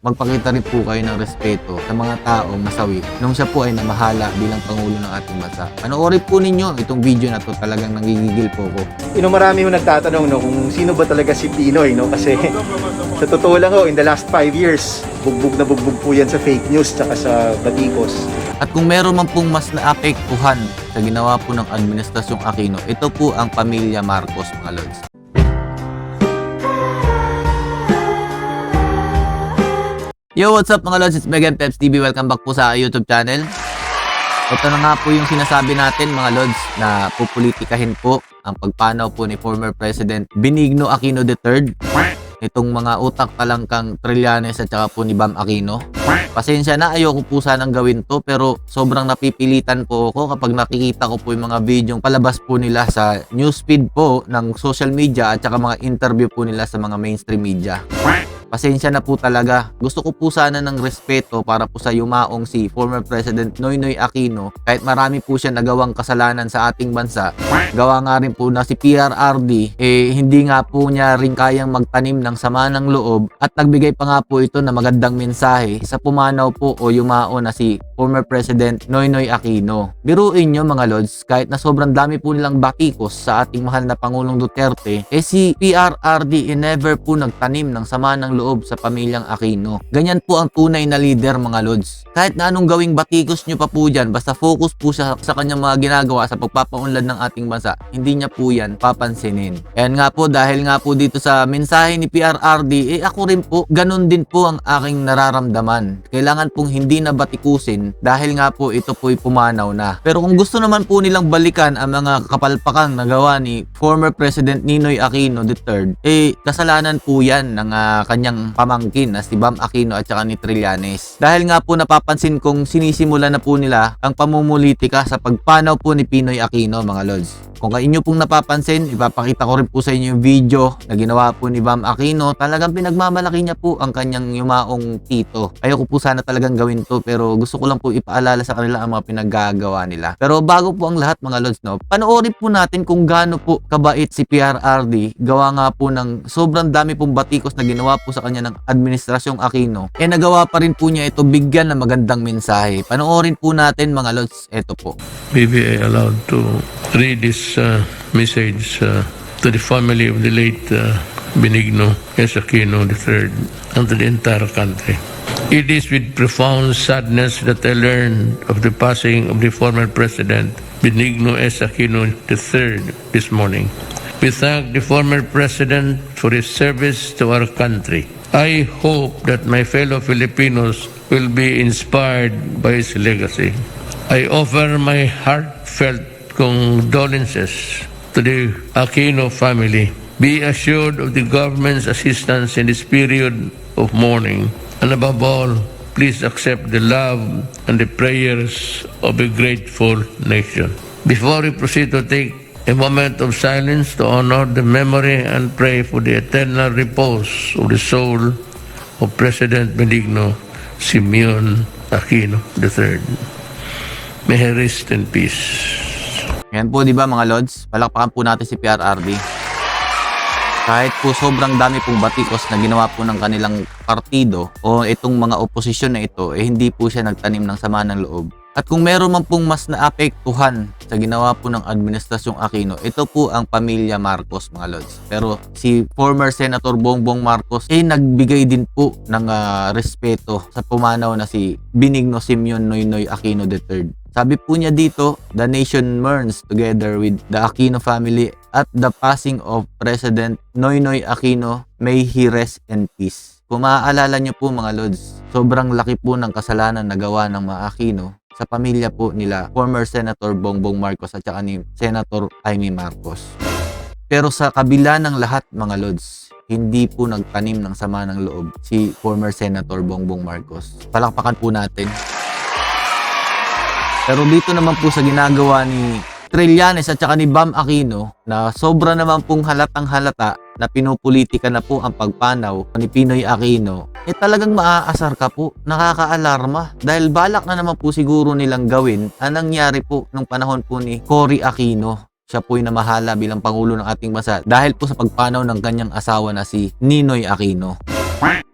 magpakita rin po kayo ng respeto sa mga taong nasawi nung siya po ay namahala bilang Pangulo ng ating bansa. Panoorin po ninyo itong video na to, talagang nangigigil po ko. Marami yung nagtatanong no, kung sino ba talaga si Pinoy, no? Kasi sa totoo lang in the last 5 years, bugbog na bugbog po yan sa fake news tsaka sa batikos. At kung meron man pong mas naapektuhan sa ginawa po ng Administrasyong Aquino, ito po ang pamilya Marcos, mga lods. Yo, what's up mga lods? It's Megan Peps TV. Welcome back po sa YouTube channel. Ito na nga po yung sinasabi natin mga lods, na pupolitikahin po ang pagpanaw po ni former President Benigno Aquino III. Itong mga utak talangkang Trillanes at saka po ni Bam Aquino. Pasensya na, ayoko po sanang gawin to, pero sobrang napipilitan po ako kapag nakikita ko po yung mga videong palabas po nila sa newsfeed po ng social media at saka mga interview po nila sa mga mainstream media. Pasensya na po talaga. Gusto ko po sana ng respeto para po sa yumaong si former President Noynoy Aquino. Kahit marami po siya nagawang kasalanan sa ating bansa, gawa nga rin po na si PRRD, hindi nga po niya rin kayang magtanim ng sama ng loob at nagbigay pa nga po ito na magandang mensahe sa pumanaw po o yumao na si former President Noynoy Aquino. Biruin nyo mga lods, kahit na sobrang dami po nilang batikos sa ating mahal na Pangulong Duterte, si PRRD never po nagtanim ng sama ng loob sa pamilyang Aquino. Ganyan po ang tunay na leader mga lods. Kahit na anong gawing batikos nyo pa po dyan, basta focus po siya sa kanyang mga ginagawa sa pagpapaunlad ng ating bansa, hindi niya po yan papansinin. Ayan nga po, dahil nga po dito sa mensahe ni PRRD, ako rin po, ganun din po ang aking nararamdaman. Kailangan pong hindi na batikusin dahil nga po ito po'y pumanaw na. Pero kung gusto naman po nilang balikan ang mga kapalpakang nagawa ni former President Ninoy Aquino III, kasalanan po yan ng kanyang pamangkin na si Bam Aquino at saka ni Trillanes. Dahil nga po napapansin kong sinisimula na po nila ang pamumulitika sa pagpanaw po ni Pinoy Aquino mga lods. Kung inyo pong napapansin, ipapakita ko rin po sa inyo yung video na ginawa po ni Bam Aquino. Talagang pinagmamalaki niya po ang kanyang yumaong tito. Ayoko po sana talagang gawin to, pero gusto ko lang po ipaalala sa kanila ang mga pinaggagawa nila. Pero bago po ang lahat mga lods, no, panoorin po natin kung gaano po kabait si PRRD. Gawa nga po ng sobrang dami pong batikos na ginawa po sa kanya ng Administrasyong Aquino. Nagawa pa rin po niya ito bigyan ng magandang mensahe. Panoorin po natin mga lods. Ito po. Maybe I allowed to read this message to the family of the late Benigno S. Aquino III and to the entire country. It is with profound sadness that I learned of the passing of the former President Benigno S. Aquino III this morning. We thank the former President for his service to our country. I hope that my fellow Filipinos will be inspired by his legacy. I offer my heartfelt condolences to the Aquino family. Be assured of the government's assistance in this period of mourning. And above all, please accept the love and the prayers of a grateful nation. Before we proceed to take a moment of silence to honor the memory and pray for the eternal repose of the soul of President Benigno Simeon Aquino III. May he rest in peace. Yan po, di ba mga lods? Palakpakan po natin si PRRD. Kahit po sobrang dami pong batikos na ginawa po ng kanilang partido o itong mga oposisyon na ito, hindi po siya nagtanim ng sama ng loob. At kung meron man pong mas naapektuhan sa ginawa po ng Administrasyong Aquino, ito po ang pamilya Marcos mga lods. Pero si former Senator Bongbong Marcos nagbigay din po ng respeto sa pumanaw na si Benigno Simeon Noynoy Aquino III. Sabi po niya dito, the nation mourns together with the Aquino family at the passing of President Noynoy Aquino. May he rest in peace. Kung maaalala niyo po mga lods, sobrang laki po ng kasalanan na gawa ng mga Aquino sa pamilya po nila former Senator Bongbong Marcos at saka ni Senator Amy Marcos. Pero sa kabila ng lahat mga lods, hindi po nagtanim ng sama ng loob si former Senator Bongbong Marcos. Palakpakan po natin. Pero dito naman po sa ginagawa ni Trillanes at saka ni Bam Aquino, na sobra naman pong halatang halata na pinupolitika na po ang pagpanaw ni Pinoy Aquino, talagang maaasar ka po, nakakaalarma. Dahil balak na naman po siguro nilang gawin ang nangyari po nung panahon po ni Cory Aquino. Siya po'y namahala bilang Pangulo ng ating bansa dahil po sa pagpanaw ng kanyang asawa na si Ninoy Aquino.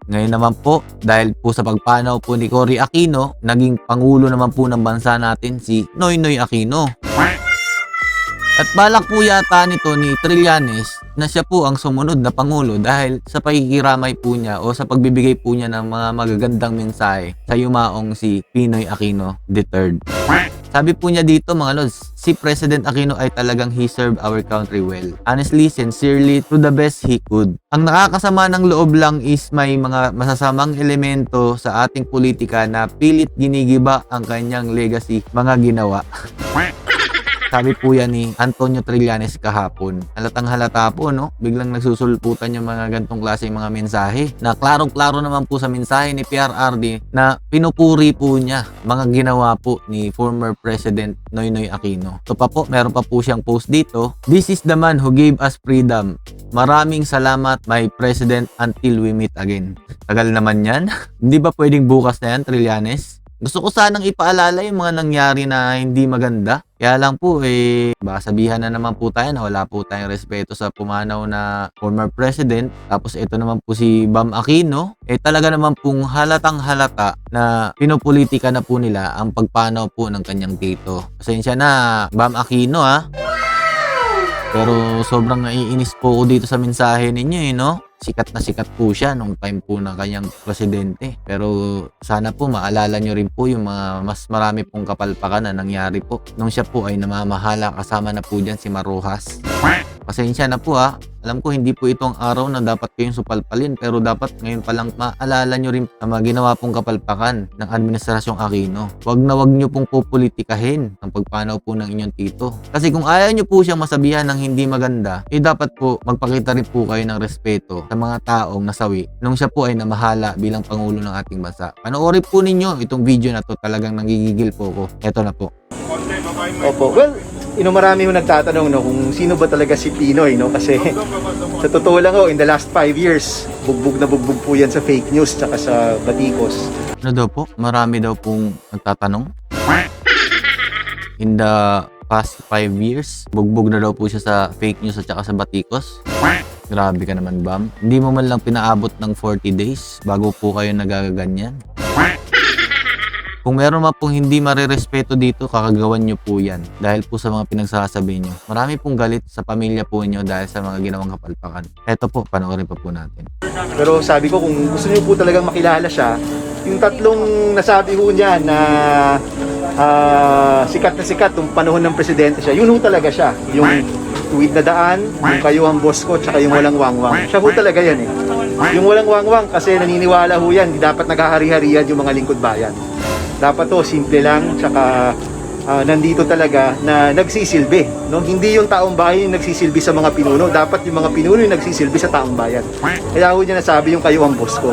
Ngayon naman po, dahil po sa pagpanaw po ni Cory Aquino, naging pangulo naman po ng bansa natin si Noynoy Aquino. At balak po yata nito ni Trillanes na siya po ang sumunod na pangulo dahil sa pakikiramay po niya o sa pagbibigay po niya ng mga magagandang mensahe sa yumaong si Pinoy Aquino III. Sabi po niya dito mga lods, si President Aquino ay talagang he served our country well. Honestly, sincerely, to the best he could. Ang nakakasama ng loob lang is may mga masasamang elemento sa ating politika na pilit ginigiba ang kanyang legacy, mga ginawa. Sabi po yan ni Antonio Trillanes kahapon. Halatang halata po, no? Biglang nagsusulputan yung mga gantong klase mga mensahe. Na klarong-klaro naman po sa mensahe ni PRRD na pinupuri po niya mga ginawa po ni former President Noynoy Aquino. Ito pa po, meron pa po siyang post dito. This is the man who gave us freedom. Maraming salamat, my President, until we meet again. Tagal naman yan. Hindi ba pwedeng bukas na yan, Trillanes? Gusto ko sanang ipaalala yung mga nangyari na hindi maganda. Kaya lang po, baka sabihan na naman po tayo na wala po tayong respeto sa pumanaw na former president. Tapos ito naman po si Bam Aquino. Talaga naman pong halatang halata na pinopolitika na po nila ang pagpanaw po ng kanyang tito. Pasensya na, Bam Aquino Pero sobrang naiinis po ako dito sa mensahe ninyo no? Sikat na sikat po siya nung time po na kanyang presidente. Pero sana po maalala nyo rin po yung mga mas marami pong kapalpakan na nangyari po. Nung siya po ay namamahala kasama na po dyan si Marojas. Pasensya na po Alam ko hindi po itong araw na dapat kayong supalpalin pero dapat ngayon pa lang maalala nyo rin ang mga ginawa pong kapalpakan ng Administrasyong Aquino. Wag nyo pong popolitikahin ang pagpanaw po ng inyong tito. Kasi kung ayaw nyo po siyang masabihan ng hindi maganda, dapat po magpakita rin po kayo ng respeto sa mga taong nasawi nung siya po ay namahala bilang Pangulo ng ating bansa. Panoorin po ninyo itong video na to, talagang nanggigigil po ko. Eto na po. Opo. Well, marami mo nagtatanong kung sino ba talaga si Pinoy, kasi sa totoo lang in the last 5 years, bugbog na bugbog po yan sa fake news tsaka sa batikos. Ano daw po? Marami daw pong nagtatanong. In the past 5 years, bugbog na daw po siya sa fake news at saka sa batikos. Grabe ka naman, Bam. Hindi mo man lang pinaabot ng 40 days bago po kayo nagagaganyan. Kung meron man pong hindi marirespeto dito, kakagawan nyo po yan. Dahil po sa mga pinagsasabi nyo. Marami pong galit sa pamilya po nyo dahil sa mga ginawang kapalpakan. Eto po, panoorin pa po natin. Pero sabi ko, kung gusto nyo po talagang makilala siya, yung tatlong nasabi ho niya na sikat na sikat nung panahon ng presidente siya, yun ho talaga siya. Yung tuwid na daan, yung kayo ang boss ko, tsaka yung walang wangwang. Siya ho talaga yan Yung walang wangwang kasi naniniwala ho yan, dapat naghahari-harihan yung mga lingkod bayan. Dapat to simple lang, tsaka nandito talaga na nagsisilbi. Hindi yung taong bayan yung nagsisilbi sa mga pinuno, dapat yung mga pinuno yung nagsisilbi sa taong bayan. Kaya ho niya nasabi yung kayo ang boss ko.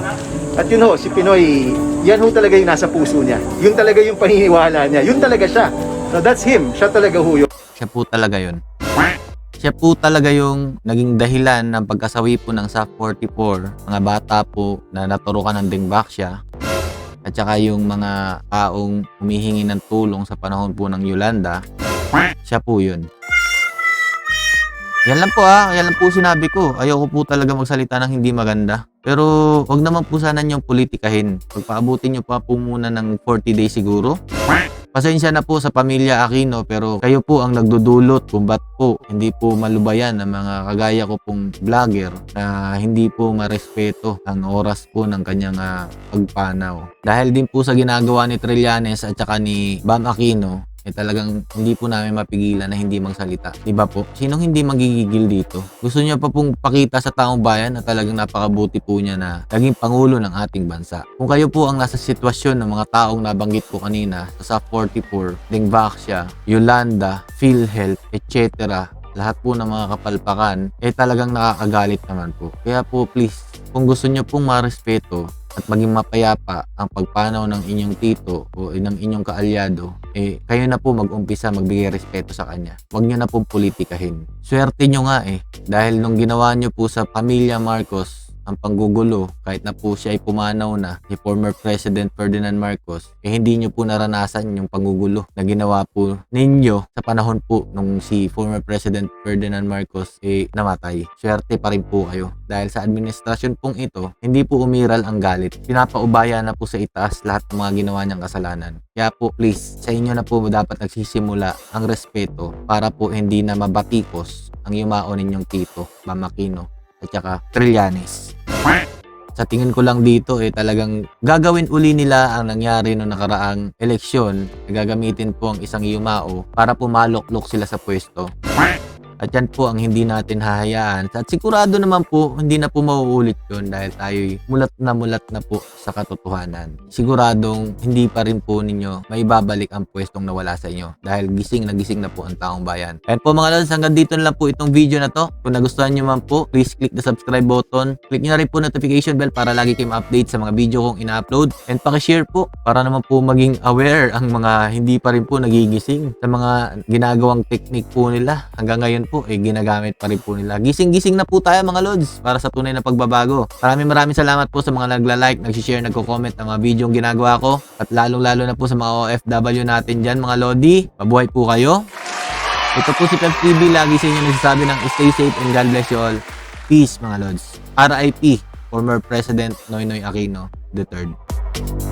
At yun si Pinoy, yan ho talaga yung nasa puso niya. Yun talaga yung paniniwala niya. Yun talaga siya. So that's him. Siya talaga ho yun. Siya po talaga yun. Siya po talaga yung naging dahilan ng pagkasawi po ng SAF 44. Mga bata po na naturukan ng Dengbaksya. At saka yung mga taong humihingi ng tulong sa panahon po ng Yolanda, siya po yun. Yan lang po yan lang po sinabi ko. Ayoko po talaga magsalita ng hindi maganda. Pero wag naman po sana niyong politikahin. Pagpaabutin niyo pa po muna ng 40 days siguro. Pasensya na po sa pamilya Aquino pero kayo po ang nagdudulot kung ba't po hindi po malubayan ng mga kagaya ko pong vlogger na hindi po marespeto ang oras po ng kanyang pagpanaw. Dahil din po sa ginagawa ni Trillanes at saka ni Bam Aquino, talagang hindi po namin mapigilan na hindi magsalita. Diba po? Sinong hindi magigigil dito? Gusto niya pa pong pakita sa taong bayan na talagang napakabuti po niya na naging pangulo ng ating bansa. Kung kayo po ang nasa sitwasyon ng mga taong nabanggit ko kanina sa SAF 44, Dengbaksya, Yolanda, PhilHealth, etc., lahat po ng mga kapalpakan, talagang nakakagalit naman po. Kaya po please, kung gusto niyo pong marespeto at maging mapayapa ang pagpanaw ng inyong tito o ng inyong kaalyado, kayo na po mag-umpisa magbigay respeto sa kanya. Huwag nyo na pong politikahin. Swerte nyo nga dahil nung ginawa nyo po sa pamilya Marcos, ang panggugulo kahit na po siya ay pumanaw na si former President Ferdinand Marcos, hindi nyo po naranasan yung panggugulo na ginawa po ninyo sa panahon po nung si former President Ferdinand Marcos namatay. Swerte pa rin po kayo dahil sa administrasyon pong ito, hindi po umiral ang galit. Pinapaubaya na po sa itaas lahat ng mga ginawa niyang kasalanan. Kaya po please, sa inyo na po dapat nagsisimula ang respeto para po hindi na mabatikos ang yumao ninyong Tito, Mama Aquino at saka Trillanes. Sa tingin ko lang dito talagang gagawin uli nila ang nangyari noong nakaraang eleksyon. Gagamitin po ang isang yumao para pumalok-lok sila sa pwesto. At yan po ang hindi natin hahayaan. At sigurado naman po, hindi na po mauulit yun dahil tayo'y mulat na po sa katotohanan. Siguradong hindi pa rin po ninyo maibabalik ang pwestong nawala sa inyo dahil gising na po ang taong bayan. And po mga lods, hanggang dito na lang po itong video na to. Kung nagustuhan nyo man po, please click the subscribe button. Click nyo na rin po notification bell para lagi kayong update sa mga video kong ina-upload. And pakishare po para naman po maging aware ang mga hindi pa rin po nagigising sa mga ginagawang technique po nila. Hanggang ngayon po ginagamit pa rin po nila. Gising na po tayo mga lods para sa tunay na pagbabago. Maraming salamat po sa mga nagla-like, nag-share, nagko-comment ng mga video yung ginagawa ko at lalong-lalo na po sa mga OFW natin dyan mga lodi. Mabuhay po kayo. Ito po si Peps TV, lagi sa inyo nagsasabi ng stay safe and God bless you all. Peace mga lods. RIP former President Noynoy Aquino III.